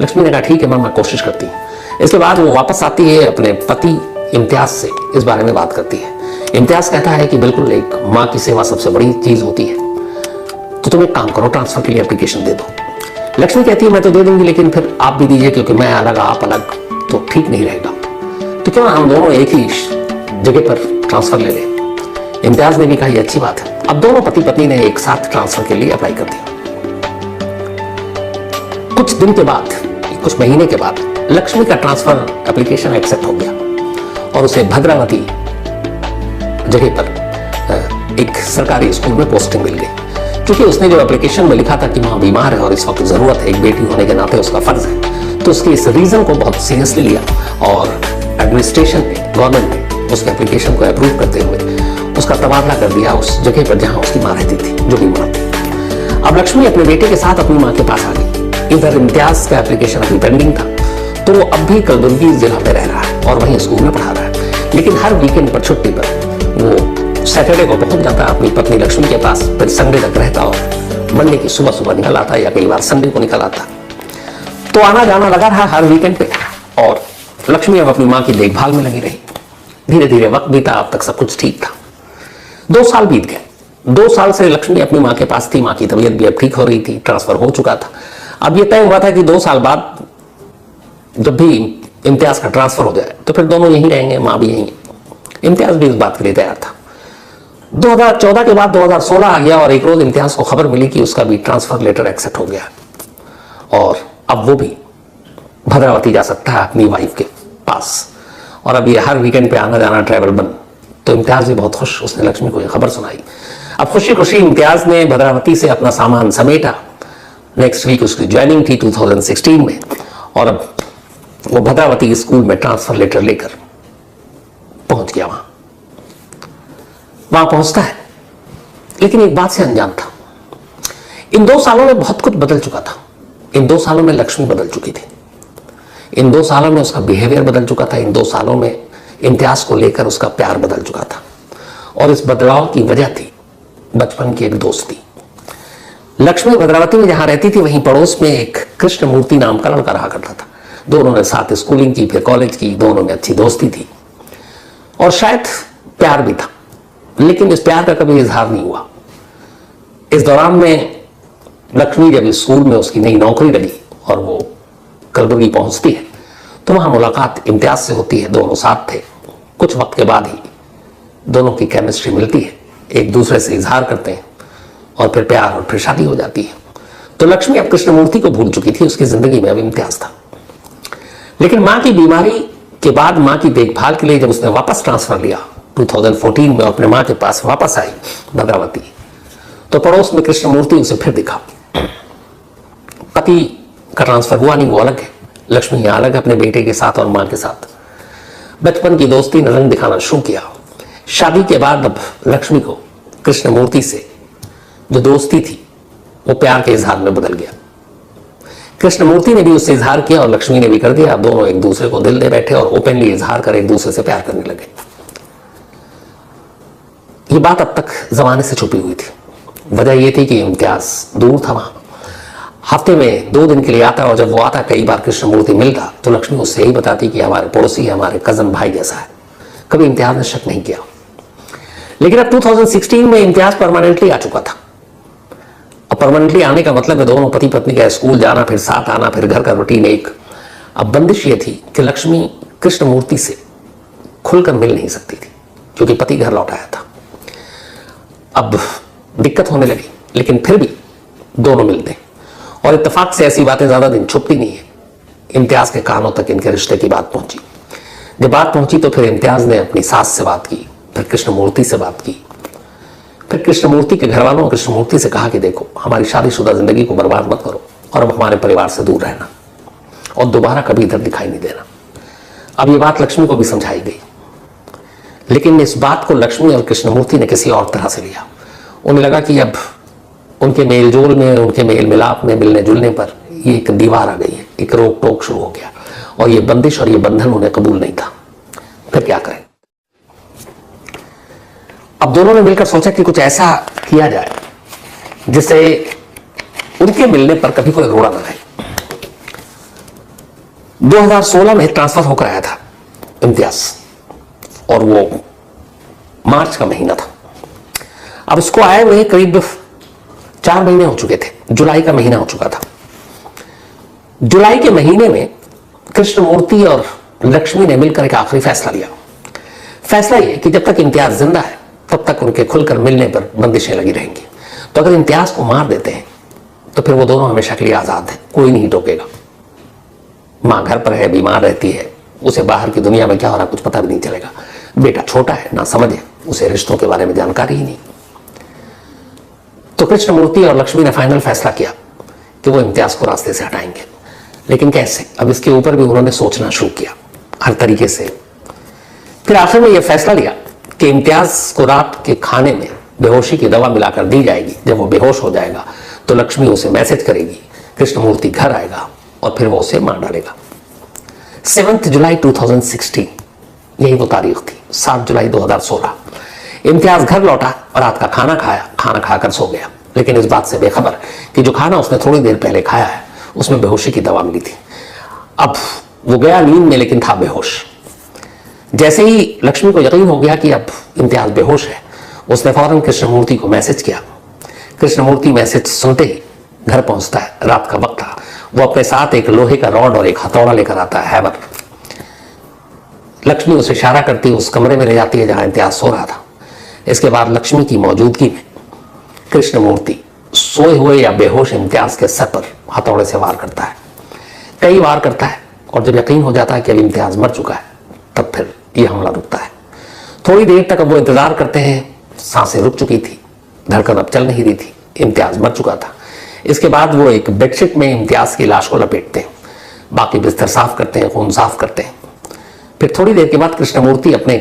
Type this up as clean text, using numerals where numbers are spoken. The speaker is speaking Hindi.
लक्ष्मी ने कहा ठीक है मां, मैं कोशिश करती हूँ। इसके बाद वो वापस आती है, अपने पति इम्तियाज से इस बारे में बात करती है। इम्तियाज कहता है कि बिल्कुल एक माँ की सेवा सबसे बड़ी चीज होती है, तो तुम एक काम करो, ट्रांसफर के लिए एप्लीकेशन दे दो। लक्ष्मी कहती है मैं तो दे दूंगी, लेकिन फिर आप भी दीजिए, क्योंकि मैं अलग आप अलग तो ठीक नहीं रहेगा, तो क्यों हम दोनों एक ही जगह पर ट्रांसफर ले लें। इम्तियाज ने भी कहा अच्छी बात है। अब दोनों पति पत्नी ने एक साथ ट्रांसफर के लिए अप्लाई कर दिया। कुछ दिन के बाद, कुछ महीने के बाद लक्ष्मी का ट्रांसफर एप्लीकेशन एक्सेप्ट हो गया और उसे भद्रावती जगह पर एक सरकारी स्कूल में पोस्टिंग मिल गई। क्योंकि उसने जो एप्लीकेशन में लिखा था कि मां बीमार है और इस वक्त जरूरत है, एक बेटी होने के नाते उसका फर्ज है, तो उसके इस रीजन को बहुत सीरियसली लिया और एडमिनिस्ट्रेशन ने, गवर्नमेंट ने उसके एप्लीकेशन को अप्रूव करते हुए उसका तबादला कर दिया उस जगह पर जहां उसकी मां रहती थी, जो बीमार थी। अब लक्ष्मी अपने बेटे के साथ अपनी मां के पास आ गई। इधर इम्तियाज का एप्लीकेशन अभी पेंडिंग था, तो वो अब भी कलबुर्गी जिला में रह रहा है और वहीं स्कूल में पढ़ा रहा है। लेकिन हर वीकेंड पर छुट्टी पर वो सैटरडे को पहुंच जाता अपनी पत्नी लक्ष्मी के पास, फिर संडे तक रहता और मंडे की सुबह सुबह निकल आता या कई बार संडे को निकल आता। तो आना जाना लगा रहा हर वीकेंड पे और लक्ष्मी अब अपनी माँ की देखभाल में लगी रही। धीरे धीरे वक्त बीता, अब तक सब कुछ ठीक था। 2 साल बीत गए। 2 साल से लक्ष्मी अपनी माँ के पास थी। माँ की तबीयत भी अब ठीक हो रही थी, ट्रांसफर हो चुका था। अब ये तय हुआ था कि 2 साल बाद जब भी इम्तियाज का ट्रांसफर हो जाए तो फिर दोनों यहीं रहेंगे, माँ भी यहीं। इम्तियाज भी इस बात के लिए तैयार था। 2014 के बाद 2016 आ गया और एक रोज इम्तियाज को खबर मिली कि उसका भी ट्रांसफर लेटर एक्सेप्ट हो गया और अब वो भी भद्रावती जा सकता है अपनी वाइफ के पास। और अब ये हर वीकेंड पे आना जाना ट्रैवल बंद। तो इम्तियाज भी बहुत खुश, उसने लक्ष्मी को ये खबर सुनाई। अब खुशी खुशी इम्तियाज ने भद्रावती से अपना सामान समेटा। नेक्स्ट वीक उसकी ज्वाइनिंग थी 2016 में और अब वो भद्रावती स्कूल में ट्रांसफर लेटर लेकर पहुंच गया। वहां पहुंचता है, लेकिन एक बात से अनजान था। इन 2 सालों में बहुत कुछ बदल चुका था। इन 2 सालों में लक्ष्मी बदल चुकी थी। इन 2 सालों में उसका बिहेवियर बदल चुका था। इन 2 सालों में इम्तियाज को लेकर उसका प्यार बदल चुका था और इस बदलाव की वजह थी बचपन की एक दोस्ती। लक्ष्मी भद्रावती में जहां रहती थी वहीं पड़ोस में एक कृष्णमूर्ति नाम का लड़का रहा करता था। दोनों ने साथ स्कूलिंग की, फिर कॉलेज की। दोनों में अच्छी दोस्ती थी और शायद प्यार भी था, लेकिन इस प्यार का कभी इजहार नहीं हुआ। इस दौरान में लक्ष्मी जब स्कूल में उसकी नई नौकरी लगी और वो कलबुर्गी पहुंचती है तो वहां मुलाकात इम्तियाज से होती है। दोनों साथ थे। कुछ वक्त के बाद ही दोनों की केमिस्ट्री मिलती है, एक दूसरे से इजहार करते हैं और फिर प्यार और फिर शादी हो जाती है। तो लक्ष्मी अब कृष्णमूर्ति को भूल चुकी थी। उसकी जिंदगी में अब इम्तियाज था। लेकिन मां की बीमारी के बाद मां की देखभाल के लिए जब उसने वापस ट्रांसफर लिया 2014 में, अपने मां के पास वापस आई भद्रावती, तो पड़ोस में कृष्णमूर्ति उसे फिर दिखा। पति का ट्रांसफर हुआ नहीं, वो अलग है। लक्ष्मी यहां अलग है अपने बेटे के साथ और मां के साथ। बचपन की दोस्ती ने रंग दिखाना शुरू किया। शादी के बाद अब लक्ष्मी को कृष्णमूर्ति से जो दोस्ती थी वो प्यार के इजहार में बदल गया। कृष्णमूर्ति ने भी उससे इजहार किया और लक्ष्मी ने भी कर दिया। दोनों एक दूसरे को दिल दे बैठे और ओपनली इजहार कर एक दूसरे से प्यार करने लगे। ये बात अब तक जमाने से छुपी हुई थी। वजह यह थी कि इम्तियाज दूर था। वहां हफ्ते में 2 दिन के लिए आता और जब वो आता कई बार कृष्णमूर्ति मिलता तो लक्ष्मी उससे यही बताती कि हमारे पड़ोसी है, हमारे कजन भाई जैसा है। कभी इम्तियाज ने शक नहीं किया। लेकिन अब 2016 में इम्तियाज परमानेंटली आ चुका था। अब परमानेंटली आने का मतलब है दोनों पति पत्नी का स्कूल जाना, फिर साथ आना, फिर घर का रूटीन एक। अब बंदिश ये थी कि लक्ष्मी कृष्णमूर्ति से खुलकर मिल नहीं सकती थी क्योंकि पति घर लौट आया था। अब दिक्कत होने लगी, लेकिन फिर भी दोनों मिलते और इत्तेफाक से ऐसी बातें ज्यादा दिन छुपती नहीं है। इम्तियाज के कानों तक इनके रिश्ते की बात पहुंची। जब बात पहुंची तो फिर इम्तियाज ने अपनी सास से बात की, फिर कृष्णमूर्ति से बात की, फिर कृष्णमूर्ति के घर वालों कृष्णमूर्ति से कहा कि देखो हमारी शादीशुदा जिंदगी को बर्बाद मत करो और अब हमारे परिवार से दूर रहना और दोबारा कभी इधर दिखाई नहीं देना। अब ये बात लक्ष्मी को भी समझाई गई, लेकिन इस बात को लक्ष्मी और कृष्णमूर्ति ने किसी और तरह से लिया। उन्हें लगा कि अब उनके मेल जोल में, उनके मेल मिलाप में, मिलने जुलने पर ये एक दीवार आ गई है, एक रोक टोक शुरू हो गया और ये बंदिश और ये बंधन उन्हें कबूल नहीं था। फिर क्या करें? अब दोनों ने मिलकर सोचा कि कुछ ऐसा किया जाए जिससे उनके मिलने पर कभी कोई रोड़ा ना रहे। 2016 में ट्रांसफर होकर आया था इम्तियाज, और वो मार्च का महीना था। अब उसको आए हुए करीब 4 महीने हो चुके थे, जुलाई का महीना हो चुका था। जुलाई के महीने में कृष्णमूर्ति और लक्ष्मी ने मिलकर एक आखिरी फैसला लिया। फैसला यह कि जब तक इम्तियाज जिंदा है तब तक उनके खुलकर मिलने पर बंदिशें लगी रहेंगी। तो अगर इम्तियाज को मार देते हैं तो फिर वो दोनों हमेशा के लिए आजाद हैं, कोई नहीं टोकेगा। मां घर पर है, बीमार रहती है, उसे बाहर की दुनिया में क्या हो रहा कुछ पता भी नहीं चलेगा। बेटा छोटा है, ना समझ है, उसे रिश्तों के बारे में जानकारी ही नहीं। तो कृष्णमूर्ति और लक्ष्मी ने फाइनल फैसला किया कि वो इम्तियाज को रास्ते से हटाएंगे। लेकिन कैसे? अब इसके ऊपर भी उन्होंने सोचना शुरू किया हर तरीके से। फिर आखिर में यह फैसला लिया कि इम्तियाज को रात के खाने में बेहोशी की दवा मिलाकर दी जाएगी। जब वो बेहोश हो जाएगा तो लक्ष्मी उसे मैसेज करेगी, कृष्णमूर्ति घर आएगा और फिर वो उसे मार डालेगा। 7 जुलाई 2016 यही वो तारीख थी। 7 जुलाई 2016 इम्तियाज घर लौटा और रात का खाना खाया, खाना खाकर सो गया, लेकिन इस बात से बेखबर कि जो खाना उसने थोड़ी देर पहले खाया है उसमें बेहोशी की दवा मिली थी। अब वो गया नींद में लेकिन था बेहोश। जैसे ही लक्ष्मी को यकीन हो गया कि अब इम्तियाज बेहोश है, उसने फौरन कृष्णमूर्ति को मैसेज किया। कृष्णमूर्ति मैसेज सुनते ही घर पहुंचता है। रात का वक्त था। वो अपने साथ एक लोहे का रॉड और एक हथौड़ा लेकर आता है, हैमर। लक्ष्मी उसे इशारा करती उस कमरे में ले जाती है जहां इम्तियाज सो रहा था। इसके बाद लक्ष्मी की मौजूदगी में कृष्णमूर्ति सोए हुए या बेहोश इम्तियाज के सर पर हथौड़े से वार करता है। कई बार करता है और जब यकीन हो जाता है कि अब इम्तियाज मर चुका है तब फिर यह हमला रुकता है। थोड़ी देर तक अब वो इंतजार करते हैं। सांसें रुक चुकी थी, धड़कन अब चल नहीं रही थी, इम्तियाज मर चुका था। इसके बाद वो एक बेडशीट में इम्तियाज की लाश को लपेटते हैं, बाकी बिस्तर साफ करते हैं, खून साफ करते हैं। फिर थोड़ी देर के बाद कृष्णमूर्ति अपने